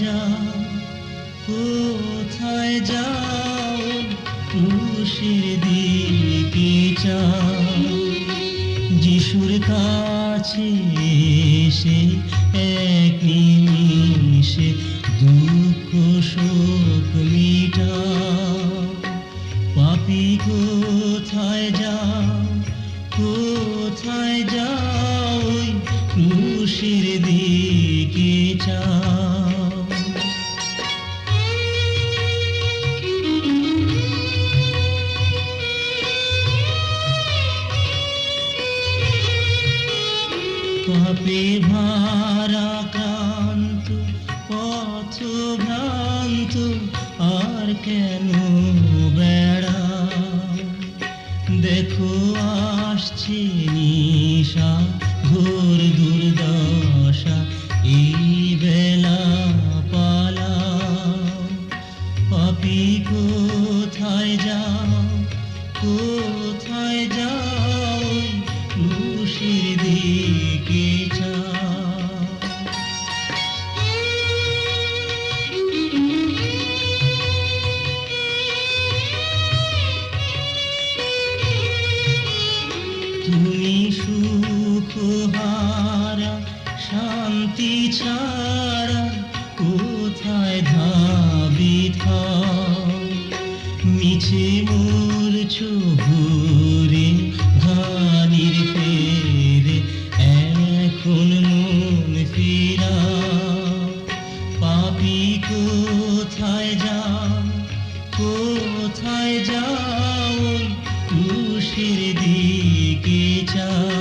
যাও, কোথায় যাও, ক্রুশের দিকে চাও। যিশুর কাছে এসে এক নিমিষে দুঃখ শোক মিটাও। পাপী কোথায় যাও, কোথায় যাও, ওই ক্রুশের দিকে চাও। পাপে ভারাক্রান্ত পথভ্রান্ত আর কেন বেড়াও। দেখো আসছে নিশা, ঘোর দুর্দশা, এই বেলা পালাও। পাপী কোথায় যাও, কোথায় যাও, ক্রুশের দিকে চাও। তুমি সুখহারা শান্তি ছাড়া কোথায় ধাবিত হও। মিছে মরছো ঘুরে ঘানির ফেরে, এখন মন ফিরাও। পাপী কোথায় যাও, কোথায় যাও, ক্রুশের দিকে চাও।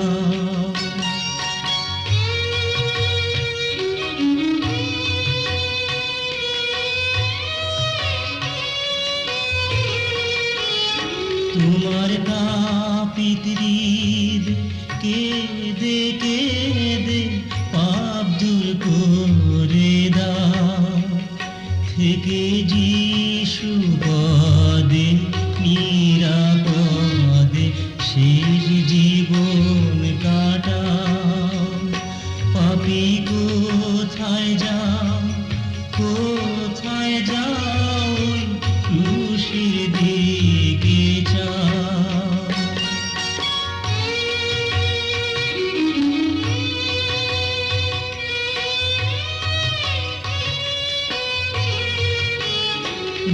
তোমার তাপিত হৃদয় কেঁদে কেঁদে পাপ দূর করে দাও। থেকে যিশু পদে নিরাপদে শেষ জীবন কাটাও। পাপী কোথায় যাও, কোথায় যাও, ক্রুশের দিকে চাও।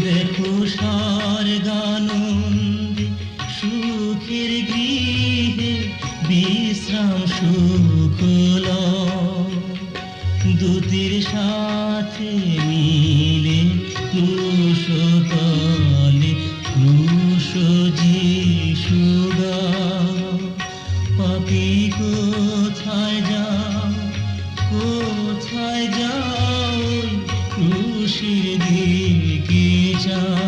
দেখো স্বর্গানন্দে সুখের গৃহে বিশ্রাম সুখ লও। দূতের সাথে মিলে ক্রুশ তলে ক্রুশ যিশু গাও। পাপী কোথায় যাও, কোথায় যাও, ক্রুশের দিকে চাও।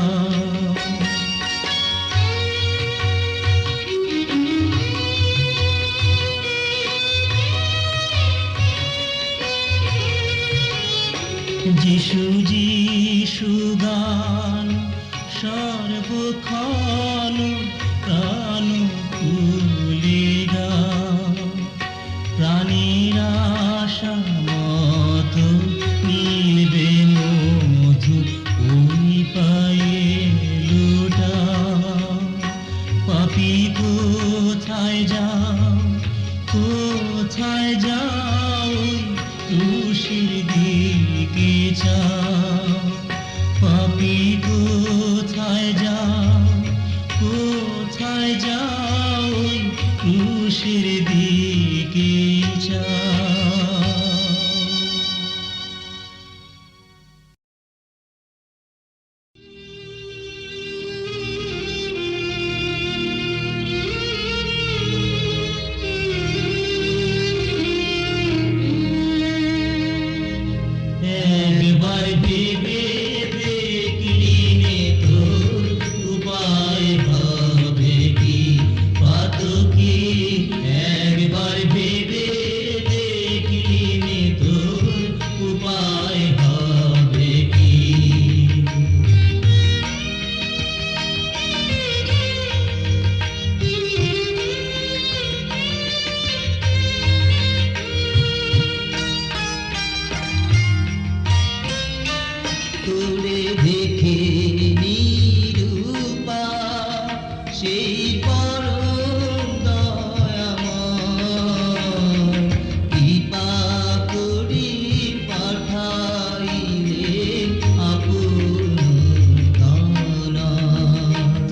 যিশু যিশু গান সর্বক্ষণ প্রাণ খুলে গাও। প্রাণীর আশা মত মিলবে মধু, ওই পায়ে লুটাও। পাপী কোথায় যাও, কোথায় যাও, ক্রুশের দিকে চাও। পাপী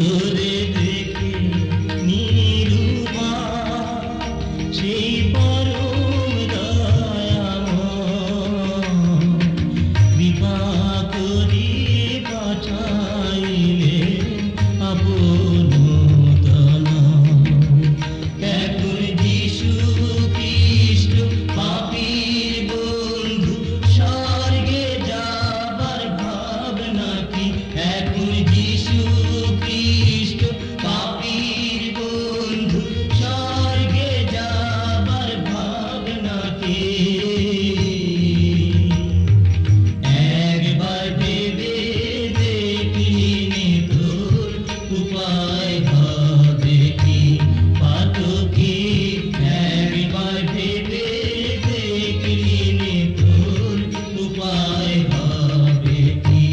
তোরে দেখে নিরূপা সেই পরম দয়াময় কৃপা করি পাঠাইলে আপন তনয়। এখন যিশু খ্রিস্ট পাপীর বন্ধু স্বর্গে যাবার ভাবনা কি? এখন যিশু খ্রিস্ট পাপীর বন্ধু স্বর্গে যাবার ভাবনা কি? একবার ভেবে দেখলি তোর উপায় হবে কি পাতকি? একবার ভেবে দেখলি তোর উপায় হবে কি?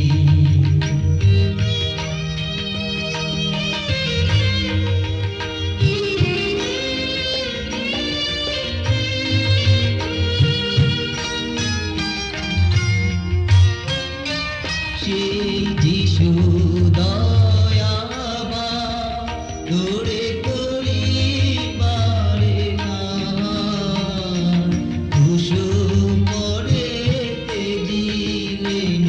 সেই যিশু দয়াবান তোরে করিবারে গান। কুসুম পরে তেজিলেন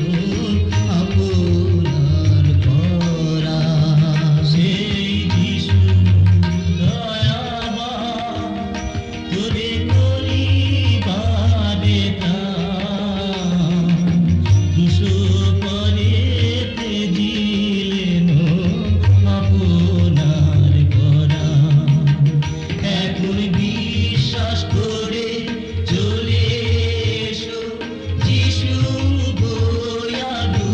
আপনার পরাণ। সেই যিশু দয়াবান তোরে করিবারে গান। কুসুম পরে তেজিলেন আপনার পরাণ। এখন বিশ্বাস করে চলে এসো যিশু দয়ালু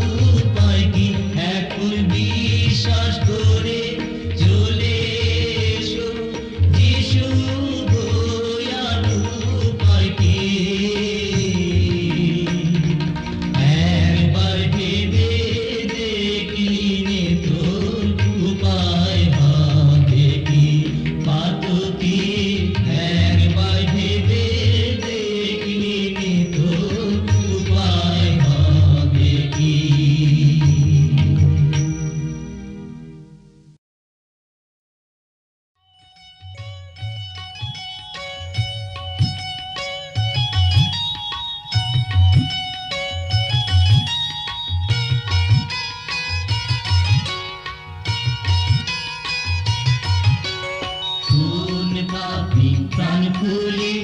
পায় কি? এখন বিশ্বাস করে চলে এসো যিশু দয়ালু পায় কি? একবার ভেবে দেখলি তোর উপায় হবে কি পাতকি? একবার ভেবে দেখলি তোর উপায় হবে কি? শোন পাপী প্রাণ খুলে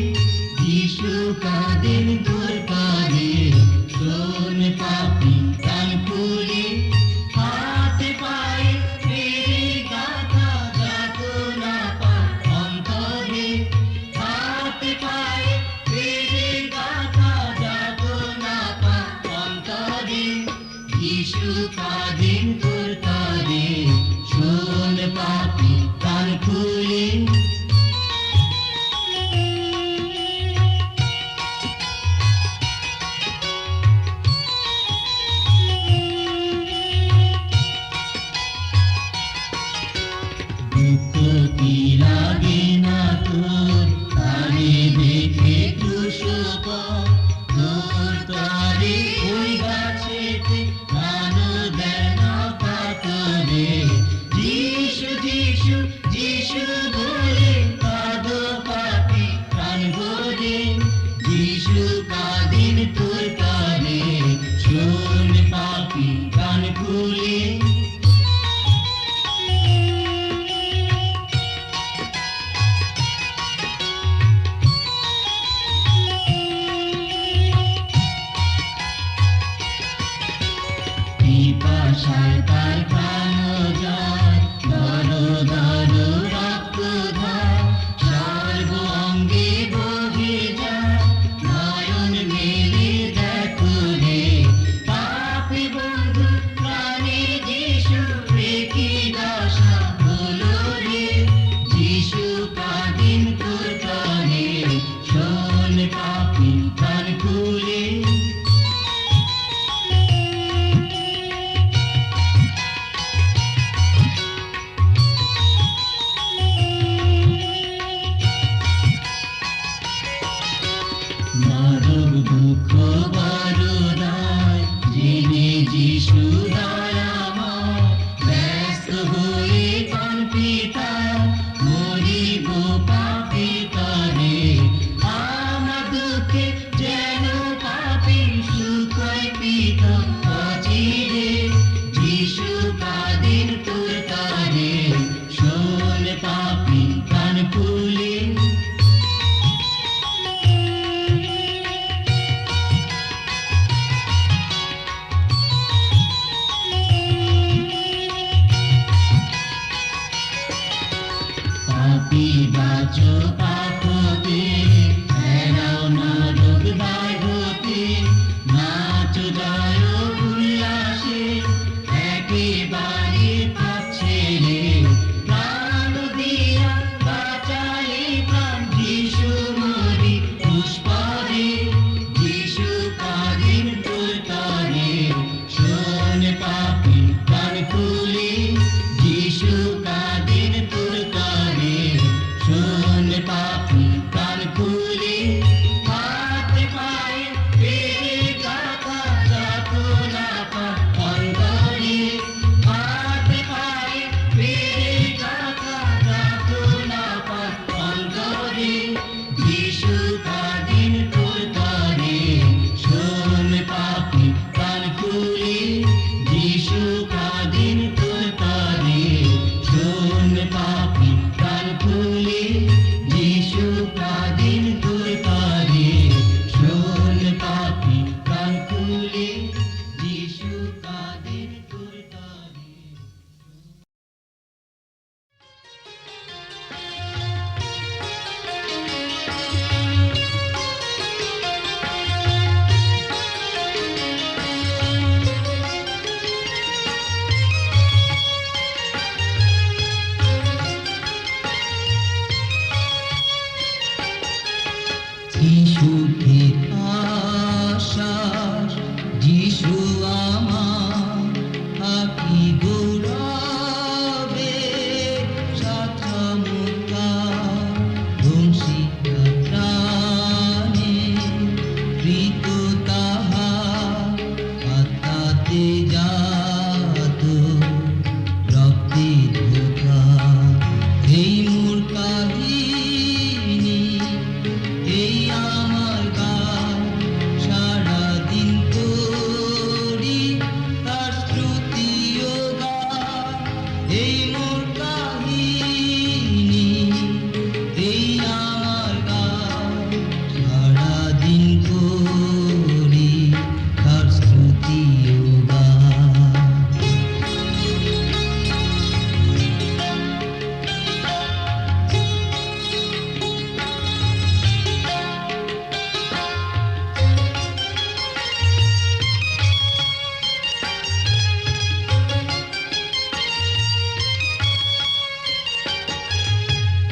যিশু কাঁদেন তোর পারে। শোন পাপী প্রাণ খুলে হাতে পায়ে বেড়ে গাঁথা যাতনা পায় অন্তরে। হাতে পায়ে বেড়ে গাঁথা যাতনা পায় অন্তরে। যিশু কাঁদেন তোর তারে। শোন পাপী প্রাণ খুলে এই মোর কাহিনী, এই আমার গান, সারাদিন করি তার স্তুতি ও গান।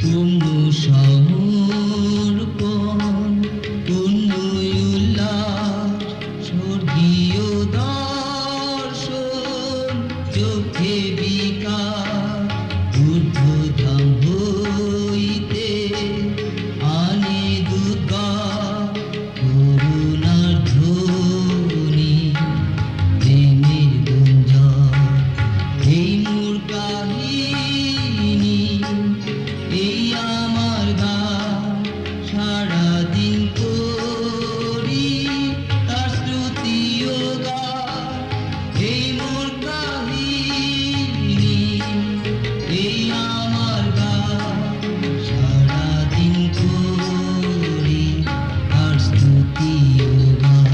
পূর্ণ সমর্পণ, পূর্ণ উল্লাস, স্বর্গীয় দর্শন, চোখে বিকাশ, ঊর্ধ্বধাম হইতে আনে দুর্গার করুণার ধ্বনি, প্রেমের গুঞ্জন। এই মোর কাহিনী, এই আমার গান, সারাদিন করি তার স্তুতি ও গান। এই মোর কাহিনী, এই আমার গান, সারাদিন করি তার স্তুতি ও গান।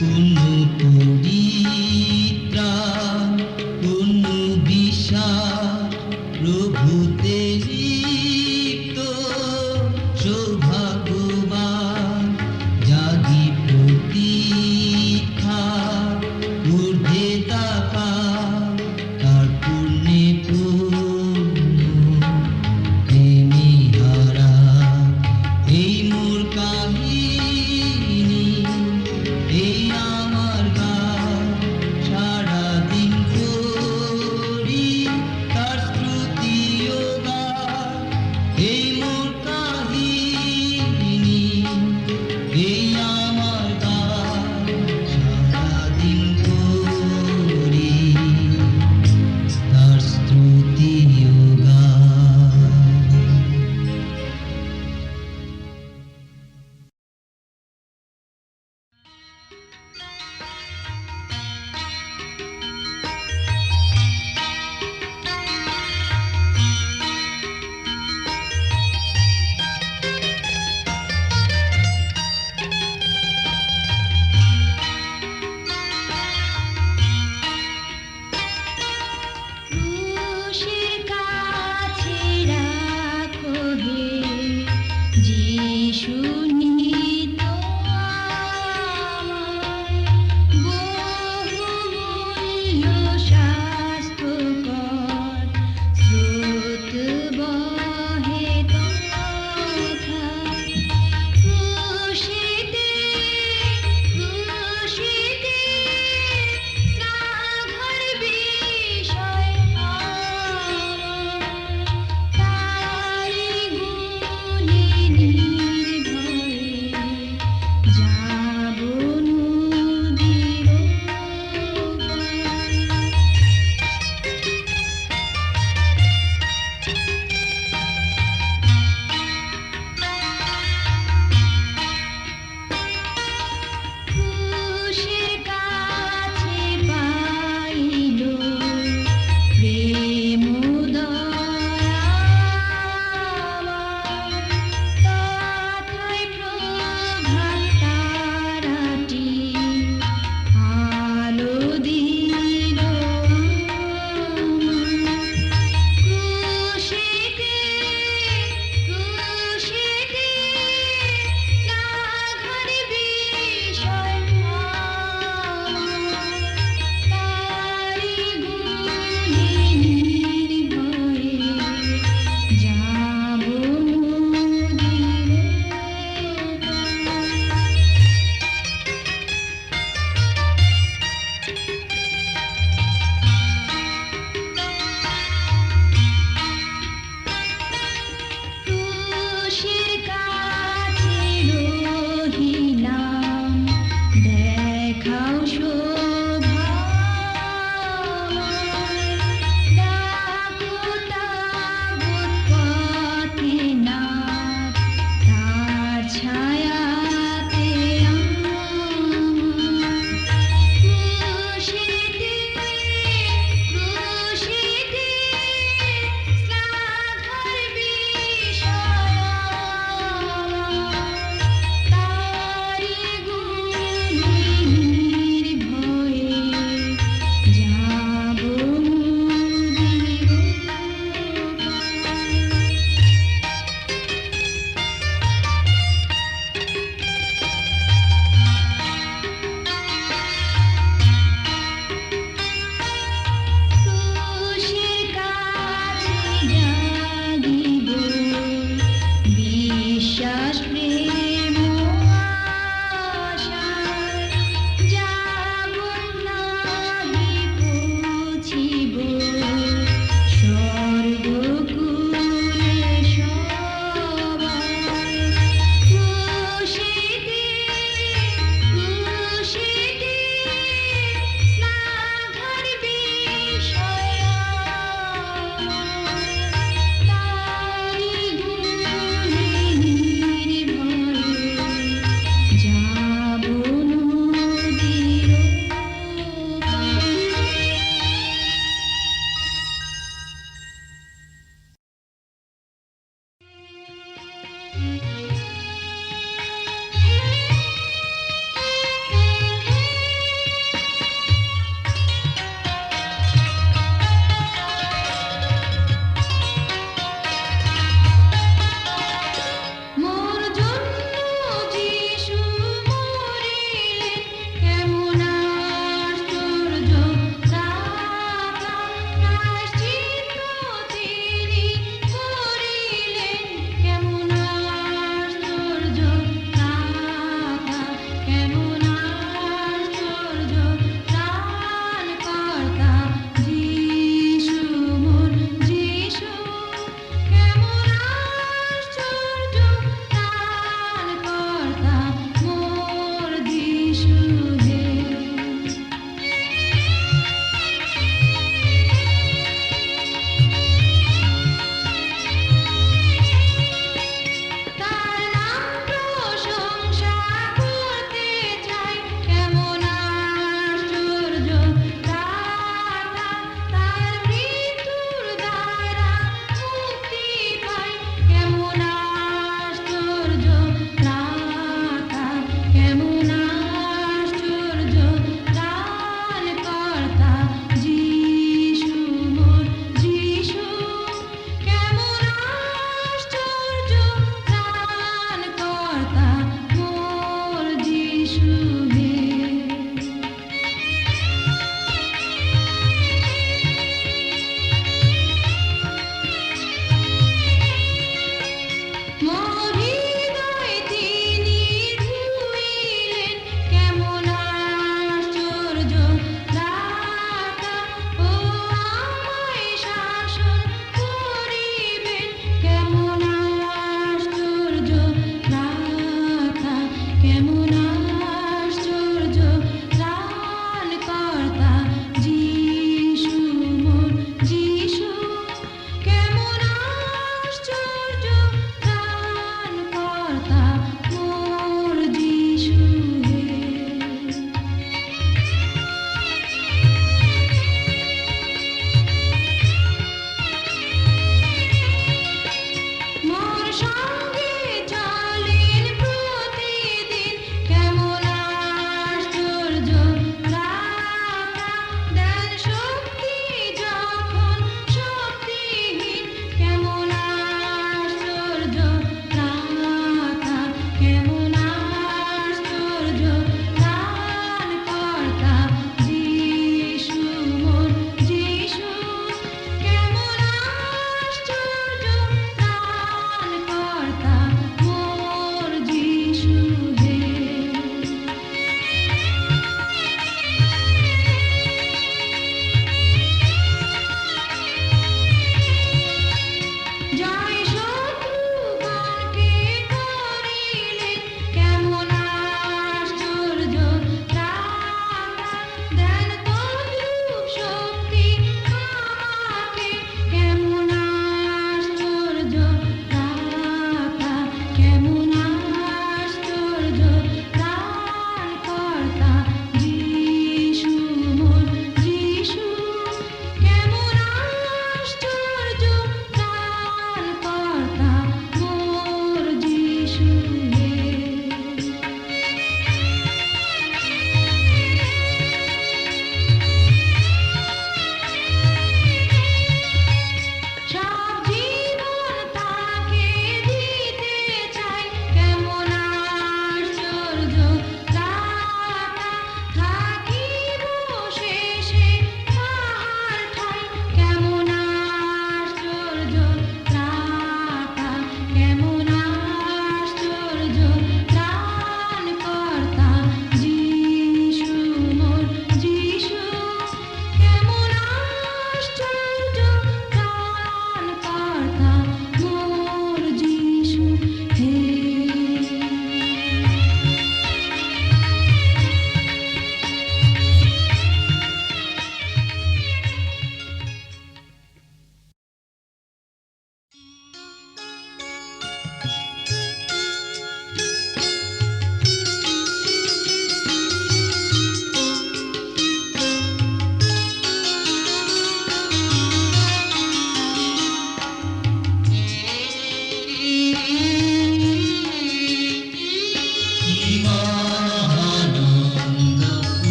পূর্ণ পরিত্রাণ, পূর্ণ বিশ্বাস, প্রভুতে লিপ্ত, সৌভাগ্যবান, জাগি প্রতীক্ষা, ঊর্ধ্বে তাকা, তার পুণ্যে পূর্ণ, প্রেমে হারা। এই মোর কাহিনী, এই আমার গান, সারাদিন করি তার স্তুতি ও গান। দেখাও শোভা ডাকো তাবৎ পথে নাথ, তার ছায়াতে ক্রুশিতে ক্রুশিতে শ্লাঘার বিষয় তারি গুণে নির্ভর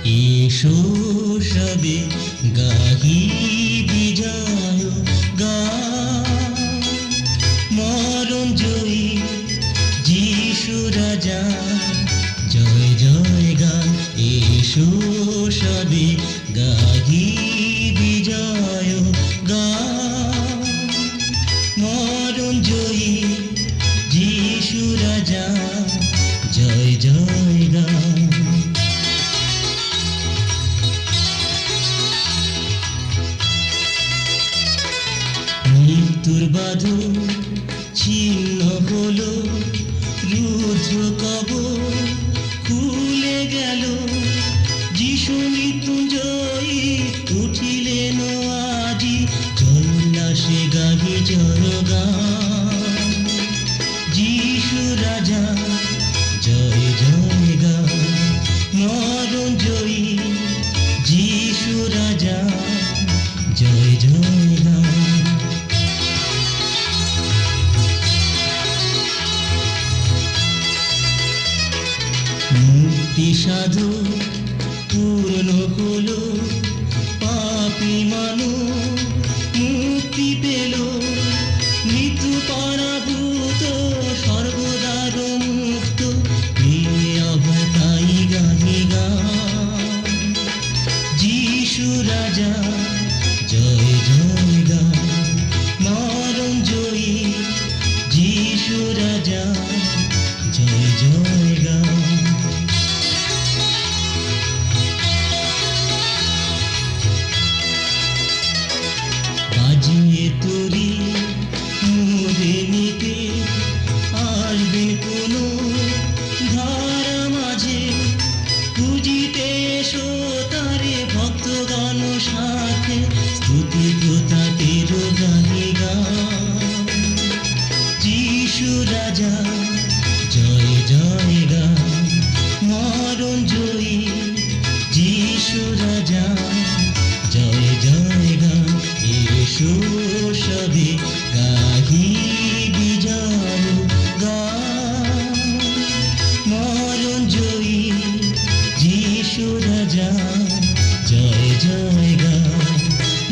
এসো সবে গাহি বিজয় গান, মরণ জয়ী যিশু রাজা, জয় জয় গান। এসো সবে গাহি বিজয় গান, মরণ জয়ী যিশু রাজা, জয় জয় গান। মৃত্যুর বাঁধন ছিন্ন হলো, রুদ্ধ কবর খুলে গেল, যিশু মৃত্যুঞ্জয়ী উঠিলেন আজি, জয়োল্লাসে গাহি জয়গান। যিশু রাজা, জয় জয় গান। মরণ জয়ী যিশু রাজা, জয় জয় গান। মুক্তি সাধু পূর্ণ হলো, পাপী মানব মুক্তি পেল, মৃত্যু পরাভূত সর্বদার মুক্ত, প্রিয় অবতাই গাহি গান। যিশু রাজা, জয় জয় গান। মরণ জয়ী যিশু রাজা, জয় জয় গান। বাজিয়ে তুরি মুড়ে নিতে আসবেন কোনো ধারা মাঝে, পুজিতে এসো তারে ভক্তগণ সাথে, স্তুতি প্রতাপের গাহি গান। যিশু রাজা, জয় জয় গান। মরণ জয়ী যিশু রাজা, জয় জয় গান। এসো সবে গাহি বিজয় গান, মরণ জয়ী যিশু রাজা, জয় জয় গান।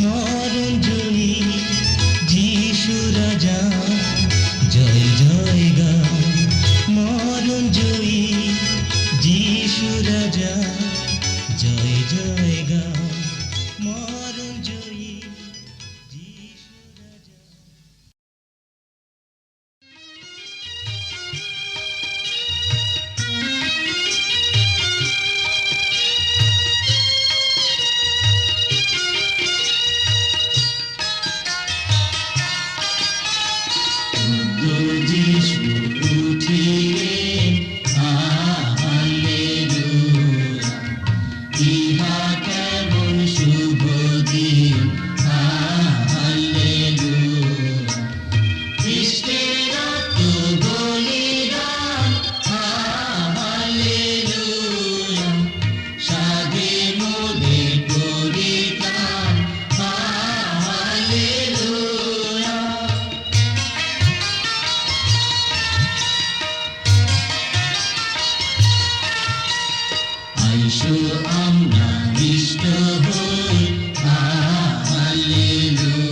মরণ জয়ী যিশু রাজা, জয় জয় গান। মরণ জয়ী যিশু রাজা, জয় জয় গান। মরণ জয়ী যিশু রাজা। যিশু উঠিলেন, হালেলুয়া। ইহা কেমন শুভ দিন, হালেলুয়া। খ্রিস্টের রক্ত বলিদান, হালেলুয়া। সাধে মোদের পরিত্রাণ, হালেলুয়া। আইসো আমরা মিষ্ট হই, হালেলুয়া।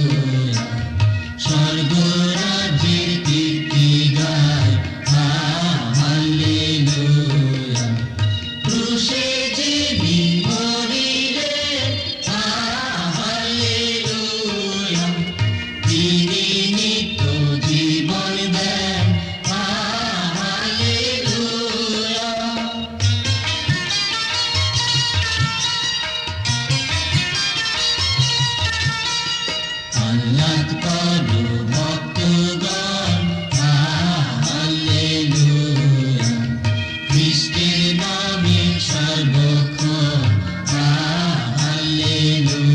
স্বর্গরাজ্যের কীর্তি গাই, হালেলুয়া। ক্রুশে যিনি মরিলেন, হালেলুয়া। তিনি নিত্য জীবন দেন, হালেলুয়া। আহ্লাদ করো ভক্তগণ, হালেলুয়া। খ্রিস্টের নামে সর্বক্ষণ, হালেলুয়া।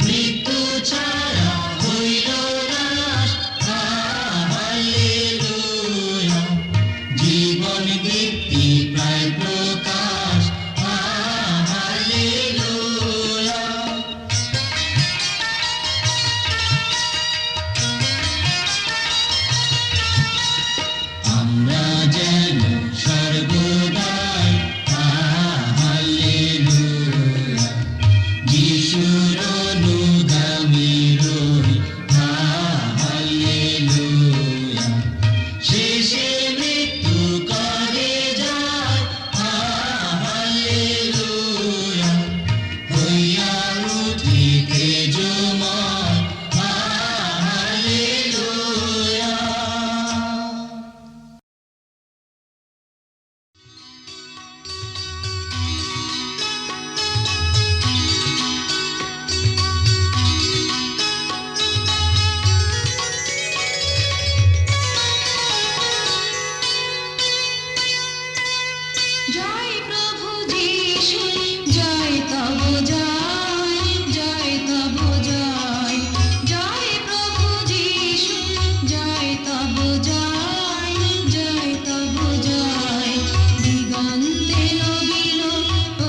মৃত্যু ছাড়া হইল নাশ, হালেলুয়া। জীবন দীপ্তি প্রায় প্রকাশ, হালেলুয়া। আমরা যেন সর্বদাই, হালেলুয়া। জয় প্রভু যিশু, জয় তব জয়, জয় তব জয়। জয় প্রভু যিশু, জয় তব জয়, জয় তব জয়। দিগন্তে নবীন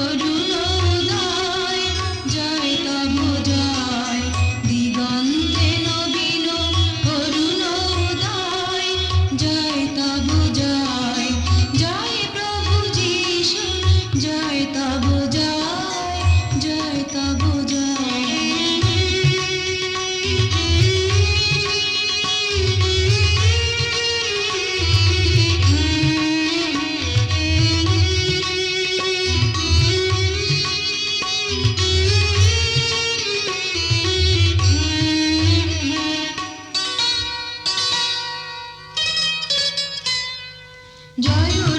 অরুণোদয়, জয় তব জয়। দিগন্তে নবীন অরুণোদয়, জয় তব জয়। জয় প্রভু যিশু, জয় তব জয়, জয় তব জয়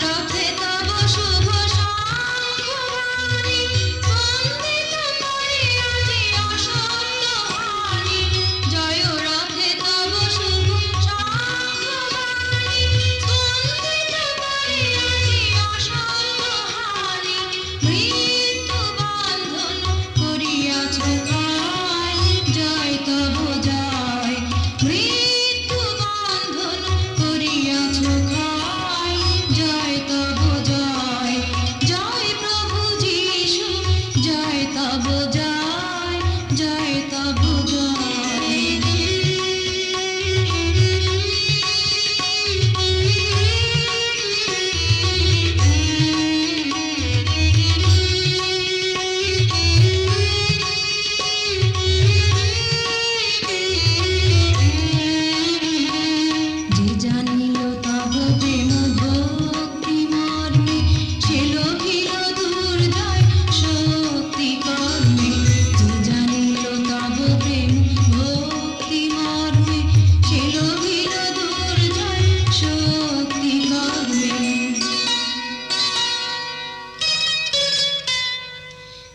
রথে তব শুভ শঙ্খধ্বনি, বন্দিত করে আজি অসত্য হানি। জয় রথে তব শুভ শঙ্খধ্বনি, বন্দিত করে আজি অসত্য হানি। মৃত্যু বন্ধন করিয়াছ ক্ষয়, জয় তব জয়। মৃত্যু বন্ধন করিয়াছ ক্ষয়, জয় তব জয়। জয় প্রভু যিশু, জয় তব জয়, জয় তব যে জানিল তব প্রেম ভক্তি মর্মে, সে লোভিল দুর্জয় শক্তি কর্মে। যে জানিল তব প্রেম ভক্তি মর্মে, সে লোভিল দুর্জয় শক্তি কর্মে।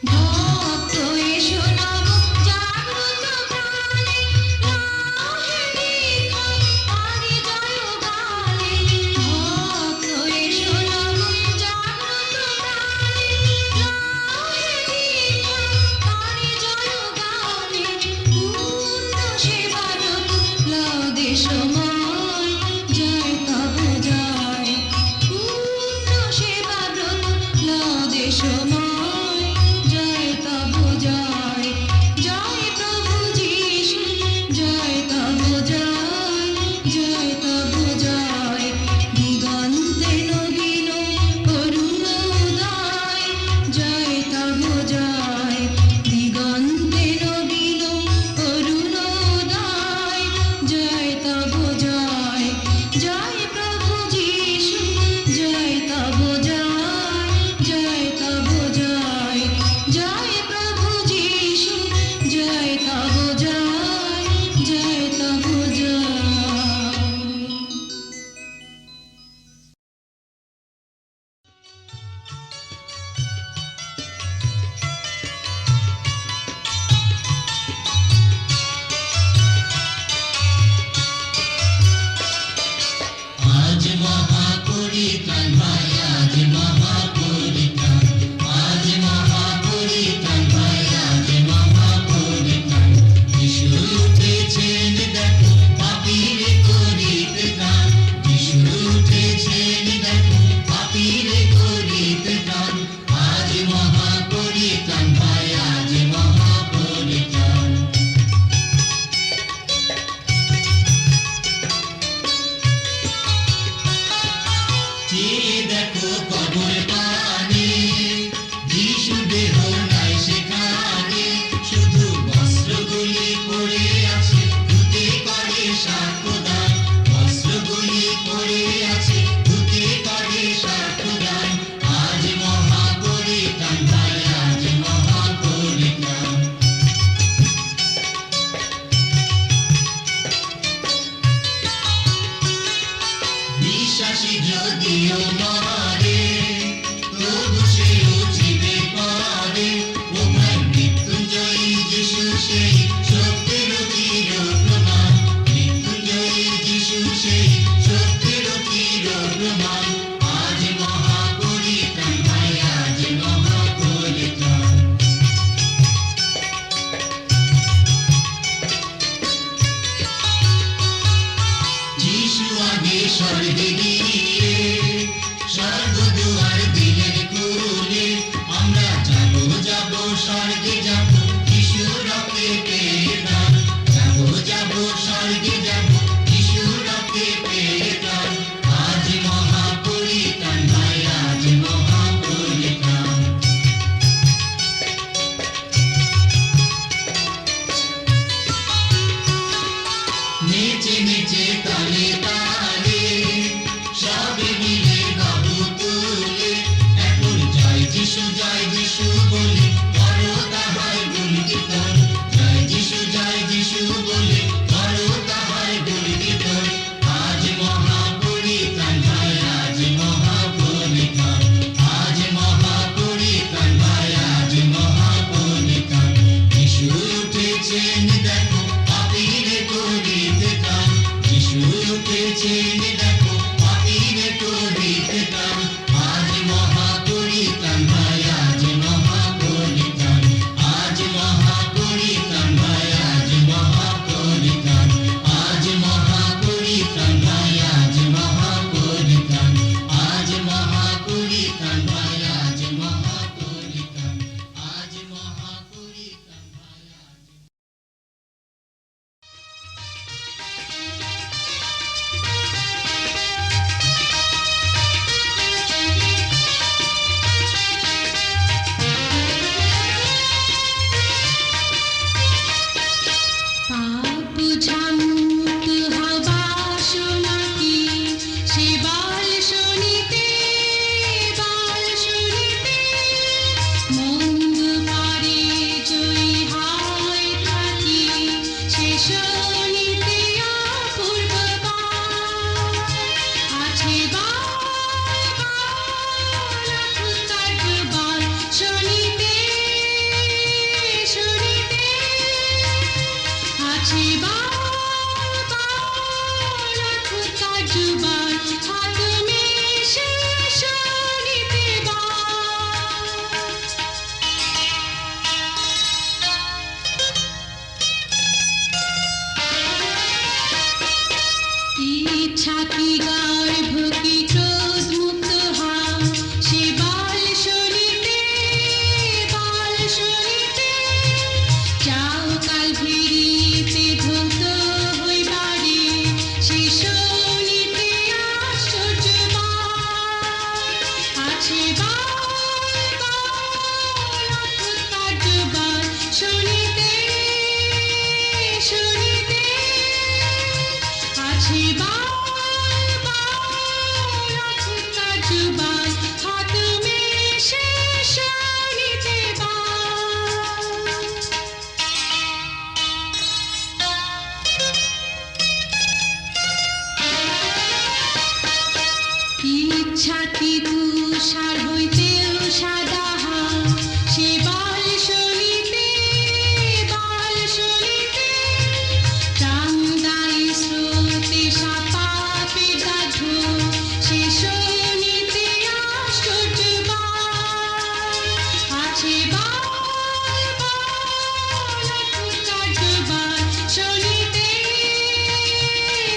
ভক্ত এসো নব জাগ্রত প্রাণে, রাহে দীক্ষা পারি জয় গানে। ভক্ত এসো নব জাগ্রত প্রাণে, রাহে দীক্ষা পারি জয় গানে। পূর্ণ সেবারত লও দেশময়, জয় তব জয়। পূর্ণ সেবারত লও দেশময়, জয় তব জয়। জয় প্রভু যিশু, জয় তব জয়, জয় তব জয়। দিগন্তে নবীন অরুণোদয়, জয় তব জয়। দিগন্তে নবীন অরুণোদয়, জয় তব জয়। জয় প্রভু যিশু, জয় তব জয়, জয় তব জয়। জয় প্রভু যিশু, জয় তব জয়, জয় তব জয়। আজ মহাপরিত্রাণ ভাই, আজ মহাপরিত্রাণ, আজ মহাপরিত্রাণ ভাই, আজ মহাপরিত্রাণ। যিশু উঠেছেন দেখো, পাপীরে করিতে দান। যিশু উঠেছেন দেখো, পাপীরে করিতে দান। আজ মহাপরিত্রাণ ভাই, আজ মহাপরিত্রাণ। চেয়ে দেখো কবর পানে, যিশু দেহ নাই সেখানে। শুধু বস্ত্রগুলি পড়ে আছে, ধুতে করে সাক্ষ্যদান। বস্ত্রগুলি পড়ে আছে, ধুতে করে সাক্ষ্যদান। আজ মহাপরিত্রাণ ভাই, আজ মহাপরিত্রাণ। বিশ্বাসী যদিও যিশু বলে করো তাহার গুণকীর্তন, জয় যিশু বলে করো তাহার গুণকীর্তন। আজ মহাপরিত্রাণ ভাই, আজ মহাপরিত্রাণ, আজ মহাপরিত্রাণ ভাই, আজ মহাপরিত্রাণ। যিশু উঠেছেন দেখো পাপীরে করিতে কাম, যিশু উঠেছেন দেখো পাপীরে করিতে কাম। আজ মহাপরিত্রাণ ভাই, আজ মহাপরিত্রাণ, আজ মহাপরিত্রাণ ভাই, আজ মহাপরিত্রাণ, আজ মহাপরিত্রাণ ভাই, আজ মহাপরিত্রাণ, আজ মহাপরিত্রাণ ভাই, আজ মহাপরিত্রাণ, আজ মহাপরিত্রাণ ভাই, আজ। পাপ বুঝা মুক্ত হবা শোনাকি, সে বাল শুনিতে, বাল শুনিতে। মন্দ পারে জয়ী হয় থাকি, সে শুনিতে অপূর্ববার। আছে বাল, বাল, অকুতার বাল শুনিতে, শুনিতে। আছে বাল, বাল, অকুতার বাল, হাত মেশে শুনিতে বাল। ইচ্ছা কি গর্ভ কি ক্রোধ মুক্ত হও, সে বাল শুনিতে, বাল শুনিতে। যাও কাল ভিড়িতে ধৌত হইবারে, সে শুনিতে আশ্চর্য বাল। আছে বাল, বাল, অকুতার বাল শুনিতে, শুনিতে। আছে বাল, বাল, অকুতার বাল, হাত মেশে শুনিতে বাল। ইচ্ছা কি তুষার হইতেও সাদা হও, সে বাল শুনিতে, বাল শুনিতে। প্রাণদায়ী স্রোতে সাপাপে গাধো, সে শুনিতে আশ্চর্য বাল। আছে বাল, বাল, অকুতার বাল শুনিতে,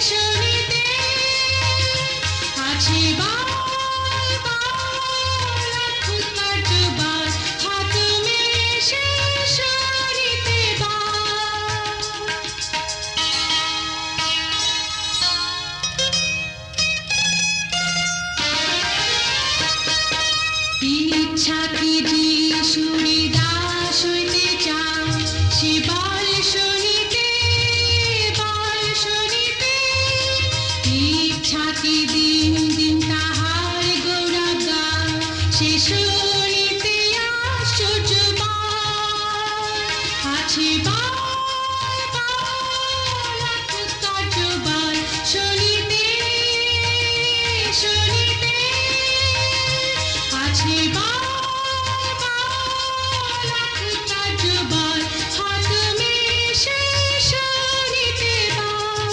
শুনিতে। আছে বাল, বাল, অকুতার বাল, হাত মেশে শুনিতে বাল। ইচ্ছা কি যিশুরে দাস হইতে চাও, সে বাল শুনিতে, বাল শুনিতে। ইচ্ছা কি দিন দিন তাহার গৌরব গাও, সে শুনিতে আশ্চর্য বাল। আছে বাল, বাল, অকুতার বাল শুনিতে, শুনিতে। আছে বাল, বাল, অকুতার বাল, হাত মেশে শুনিতে বাল।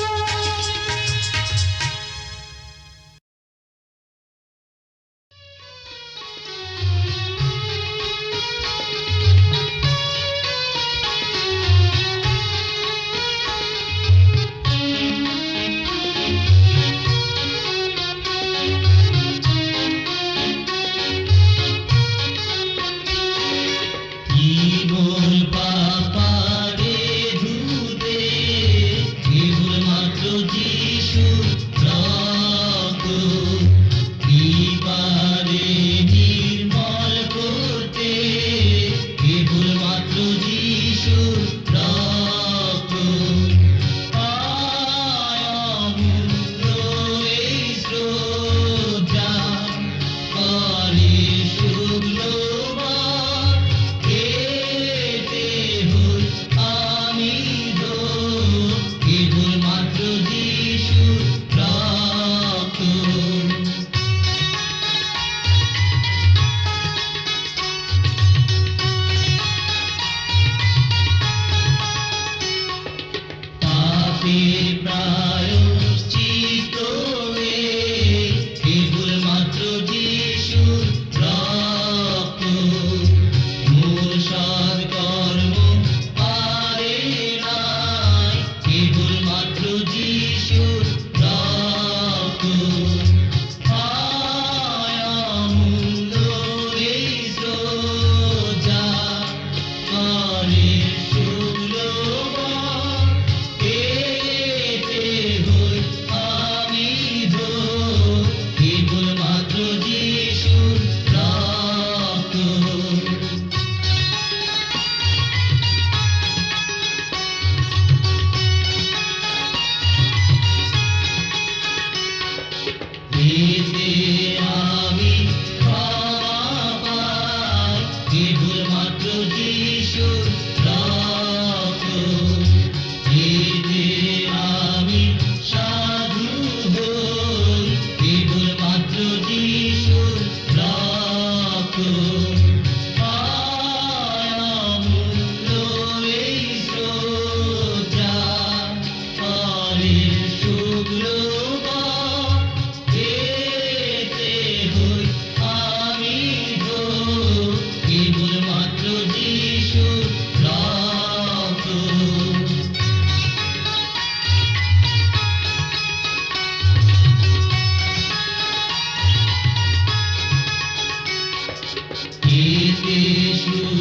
যিশু